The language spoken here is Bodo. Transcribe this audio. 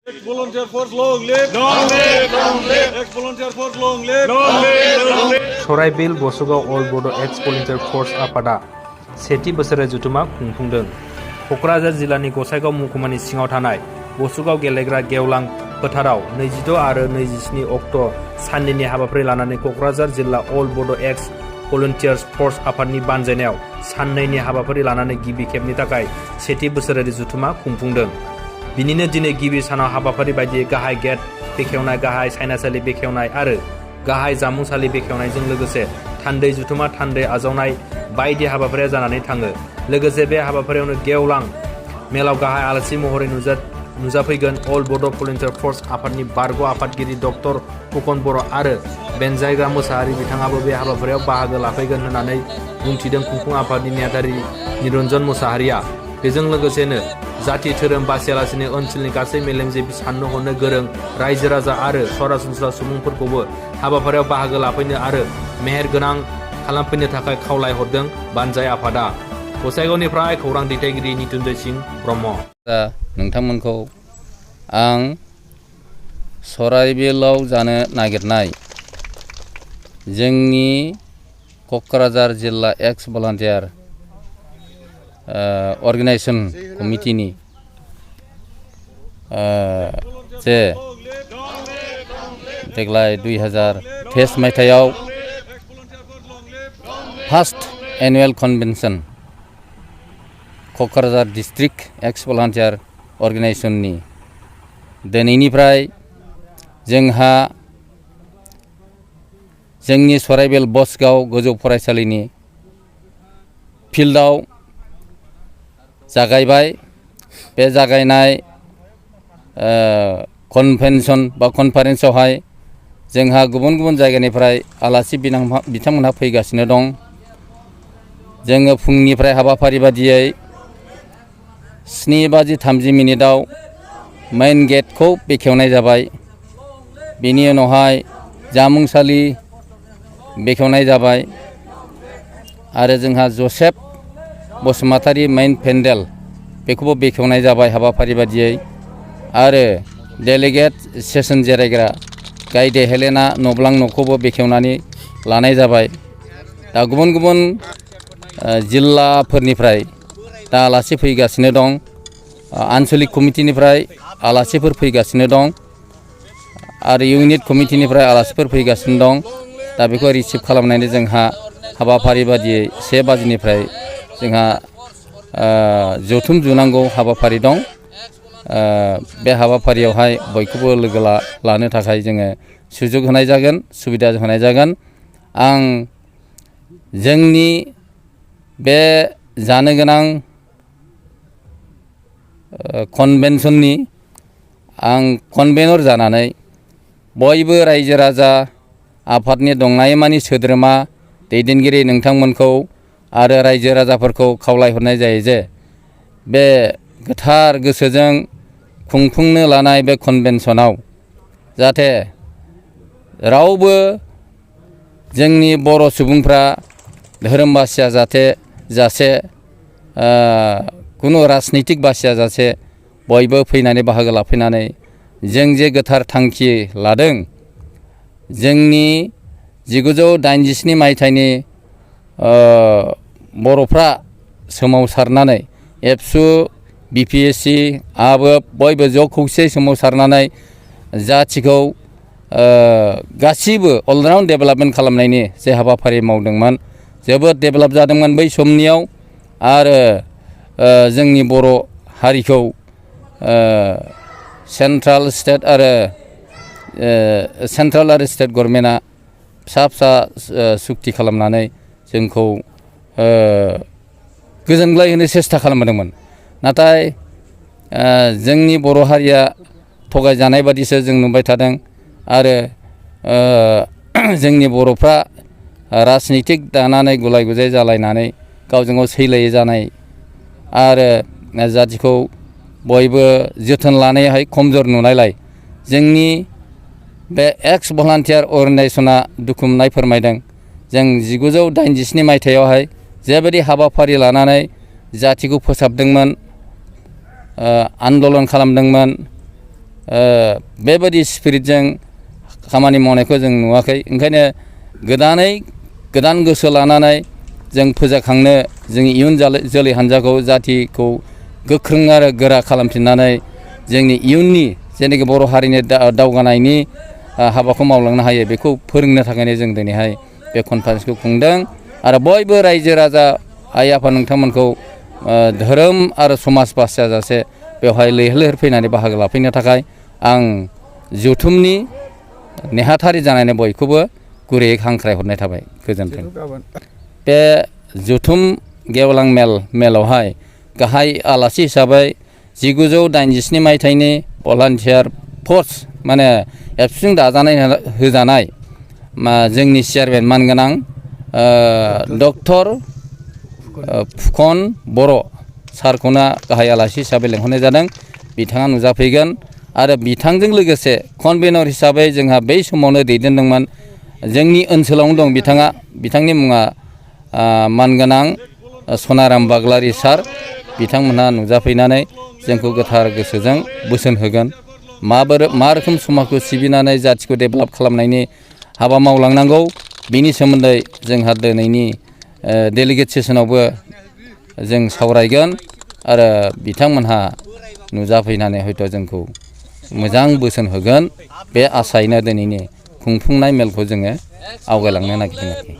Ex-volunteer force long live! Long live! Long live! Ex-volunteer force long live! Long live! Long live! सराइबिल बसुगाव अल बड' एक्स भलुन्टियार फर्स आफादा सेथि बोसोरारि जथुमा खुंफुंदों। क'क्राझार जिल्लानि गसाइगाव महकुमानि सिङाव थानाय बसुगाव गेलेग्रा गेवलां फोथाराव 26 आरो 27 अक्ट' साननैनि हाबाफारि लानानै क'क्राझार जिल्ला अल बड' एक्स भलुन्टियार फर्स आफादनि बानजायनायाव साननैनि हाबाफारि लानानै गिबि खेबनि थाखाय सेथि बोसोरारि जथुमा खुंफुंदों। बिनिनो दिनै गिबि सानाव हाबाफारि बायदियै गाहाय गेट बेखेवनाय, गाहाय सायनासालि बेखेवनाय आरो गाहाय जामुंसालि बेखेवनायजों लोगोसे थान्दै जुथुमा थान्दै आजावनाय बायदि हाबाफारिया जानानै थाङो। लोगोसे बे हाबाफारियावनो गेवलां मेलाव गाहाय आलासि महरै नुजाफैगोन अल बड' भलुन्टियार फर्स आफादनि बारग' आफादगिरि डक्टर फुकन बर' आरो बेनजायग्रा मोसाहारि बिथाङाबो बे हाबाफारियाव बाहागो लाफैगोन होननानै बुंथिदों खुंफुं आफादनि नेहाथारि निरन्जन मोसाहारिया। बेजों लोगोसेनो जाथि धोरोम बासियालासेनो ओनसोलनि गासै मेलेमजिबि साननो हनो गोरों रायजो राजा आरो सरासनस्रा सुबुंफोरखौबो हाबाफारियाव बाहागो लाफैनो आरो मेहेर गोनां खालामफैनो थाखाय खावलायहरदों बानजाय आफादा। गसाइगावनिफ्राय खौरां दैथायगिरि नितुन्जय सिंह ब्रह्म। नोंथांमोनखौ आं सराइबिलाव जानो नागिरनाय जोंनि क'क्राझार जिल्ला एक्स भलुन्टियार अर्गेनाइजेशन कमिटिनि जे देग्लाय 2023 मायथाइयाव first annual convention Kokrajhar district ex volunteer अर्गेनाइजेशननि दिनैनिफ्राय जोंहा जोंनि सराइबिल बसगाव गोजौ फरायसालिनि फिल्डआव जागायबाय। बे जागायनाय कन्भेन्सन बा कनफारेन्सआवहाय जोंहा गुबुन गुबुन जायगानिफ्राय आलासि बिथांमोनहा फैगासिनो दं। जोङो फुंनिफ्राय हाबाफारि बादियै 7:30 मेइन गेटखौ बेखेवनाय जाबाय। बेनि उनावहाय जामुंसालि बेखेवनाय जाबाय आरो जोंहा जसेफ बसुमतारी मेइन पेन्डेल बेखौबो बेखेवनाय जाबाय हाबाफारि बादियै। आरो डेलिगेट सेसन जिरायग्रा गायदे हेलेना नब्लां न'खौबो बेखेवनानै लानाय जाबाय। दा गुबुन गुबुन जिल्लाफोरनिफ्राय दा आलासि फैगासिनो दं। आन्चलिक कमिटिनिफ्राय आलासिफोर फैगासिनो दं आरो इउनिट कमिटिनिफ्राय आलासिफोर फैगासिनो दं। दा बेखौ रिसिभ खालामनानै जोंहा हाबाफारि बादियै 1 बाजिनिफ्राय जोंहा जथुम जुनांगौ हाबाफारि दं। बे हाबाफारियावहाय बयखौबो लोगो लानो थाखाय जोङो सुजुग होनाय जागोन, सुबिदा होनाय जागोन। आं जोंनि बे जानो गोनां कन्भेन्सननि आं कन्भेनर जानानै बयबो रायजो राजा आफादनि दंनायमानि सोद्रोमा दैदेनगिरि नोंथांमोनखौ आरो रायजो राजाफोरखौ खावलायहरनाय जायो जे बे गोथार गोसोजों खुंफुंनो लानाय बे कन्भेन्सनाव जाहाथे रावबो जोंनि बर' सुबुंफ्रा धोरोम बासिया जासे खुनु राजनितिक बासिया जासे बयबो फैनानै बाहागो लाफैनानै जों जे गोथार थांखि लादों जोंनि 1987 मायथाइनि बर'फ्रा सोमावसारनानै एबसु बिपिएससि आबोब बयबो ज' खौसे सोमावसारनानै जाथिखौ गासिबो अलराउन्ड डेभेलपमेन्ट खालामनायनि जे हाबाफारि मावदोंमोन जोबोद डेभेलप जादोंमोन बै समनियाव। आरो जोंनि बर' हारिखौ सेन्ट्रेल आरो स्टेट गभर्नमेन्टआ फिसा सुक्ति खालामनानै जोंखौ गोजोनग्लाय होनो सेस्था खालामदोंमोन। नाथाय जोंनि बर' हारिया थगायजानाय बादिसो जों नुबाय थादों आरो जोंनि बर'फ्रा राजनितिक दानानै गुलाय गुजाय जालायनानै गावजों गाव सैलायै जानाय आरो जाथिखौ बयबो जोथोन लानायावहाय खमजोर नुनायलाय जोंनि बे एक्स भलान्टियार अर्गेनाइजेशना दुखु मोननाय फोरमायदों। जों 1987 मायथाइयावहाय जेबायदि हाबाफारि लानानै जातिखौ फोसाबदोंमोन, आन्दलन खालामदोंमोन, बेबायदि स्पिरिटजों खामानि मावनायखौ जों नुवाखै। ओंखायनो गोदान गोसो लानानै जों फोजाखांनो जोंनि इयुन जोलै हान्जाखौ जाथिखौ गोख्रों आरो गोरा खालामफिननानै जोंनि इयुननि जेनाखि बर' हारिनि दावगानायनि हाबाखौ मावलांनो हायो बेखौ फोरोंनो थाखायनो जों दिनैहाय बे कनफारेन्सखौ खुंदों आरो बयबो रायजो राजा आइ आफा नोंथांमोनखौ धोरोम आरो समाज बासियाजासे बेवहाय लैहोर लैहोर फैनानै बाहागो लाफैनो थाखाय आं जथुमनि नेहाथारि जानानै बयखौबो गुरैयै हांख्रायहरनाय थाबाय। गोजोन्थों। बे जथुम गेवलां मेलावहाय गाहाय आलासि हिसाबै 1987 मायथाइनि भलान्टियार फर्स माने एबसुजों दाजानाय होजानाय जोंनि चेयारमेन मानगोनां डक्टर फुकन बर' सारखौनो गाहाय आलासि हिसाबै लेंहरनाय जादों। बिथाङा नुजाफैगोन आरो बिथांजों लोगोसे कनभेनर हिसाबै जोंहा बै समावनो दैदेनदोंमोन जोंनि ओनसोलावनो दं बिथांनि मुङा मानगोनां सनाराम बाग्लारि सार। बिथांमोनहा नुजाफैनानै जोंखौ गोथार गोसोजों बोसोन होगोन मा रोखोम समाजखौ सिबिनानै जाथिखौ डेभेलप खालामनायनि हाबा मावलांनांगौ बिनि सोमोन्दै जोंहा दिनैनि डेलिगेट सेसनावबो जों सावरायगोन आरो बिथांमोनहा नुजाफैनानै हयथ' जोंखौ मोजां बोसोन होगोन। बे आसायैनो दिनैनि खुंफुंनाय मेलखौ जोङो आवगायलांनो नागिरदों आरोखि।